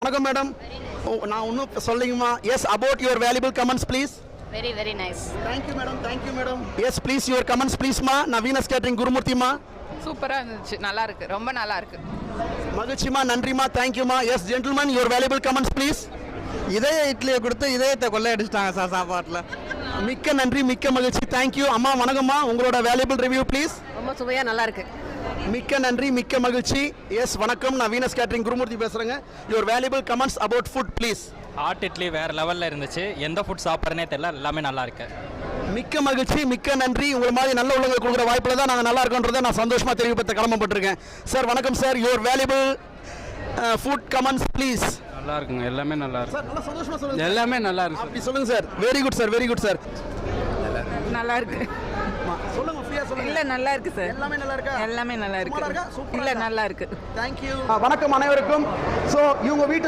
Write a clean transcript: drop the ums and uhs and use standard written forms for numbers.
வணக்கம் மேடம். நான் ஒன்றும் சொல்லுங்கம்மா. Yes, about your valuable comments please. Very nice. Thank you madam. Yes please your comments ப்ளீஸ்மா. Naveen's catering குருமூர்த்திமா. சூப்பராக இருந்துச்சு, நல்லா இருக்கு, ரொம்ப நல்லா இருக்கு. மகிழ்ச்சிமா, நன்றிமா, தேங்க்யூமா. Yes gentleman, your valuable comments please. இதய இட்லியை கொடுத்து இதயத்தை கொள்ளையடிச்சிட்டாங்க சார் சாப்பாட்டில். மிக்க நன்றி, மிக்க மகிழ்ச்சி, தேங்க்யூ. அம்மா வணக்கம்மா, உங்களோட வேல்யூபிள் ரிவ்யூ ப்ளீஸ். ரொம்ப சுவையாக நல்லா இருக்கு. மிக்க நன்றி, மிக்க மகிழ்ச்சி. எஸ் வணக்கம், நான் வீனஸ் கேட்டரிங் குருமூர்த்தி பேசுகிறேங்க. Your valuable comments about food please. Hot idli வேறு லெவலில் இருந்துச்சு. எந்த ஃபுட் சாப்பிட்றனே தெரியல, எல்லாமே நல்லா இருக்கு. மிக்க மகிழ்ச்சி, மிக்க நன்றி. உங்களை மாதிரி நல்ல உள்ளவங்க கொடுக்குற வாய்ப்பில் தான் நாங்கள் நல்லா இருக்கோன்றதை நான் சந்தோஷமாக தெரிவிப்பத கடமைப்பட்டிருக்கேன். சார் வணக்கம் sir, your valuable food comments please. நல்லா இருக்குங்க, எல்லாமே நல்லா இருக்கு சார். நல்லா சந்தோஷமாக சொல்லுங்கள். எல்லாமே நல்லா இருக்கு. அப்படி சொல்லுங்கள் sir. Very good sir, very good sir. நல்லா இருக்கு. சொல்லுங்க, ஃப்ரீயாக சொல்லுங்க. இல்லை நல்லா இருக்கு சார். எல்லாமே நல்லா இருக்கா? எல்லாமே நல்லா இருக்கு. சூப்பரா இருக்கா? இல்லை நல்லா இருக்கு. தேங்க்யூ. வணக்கம் அனைவருக்கும். ஸோ இவங்க வீட்டு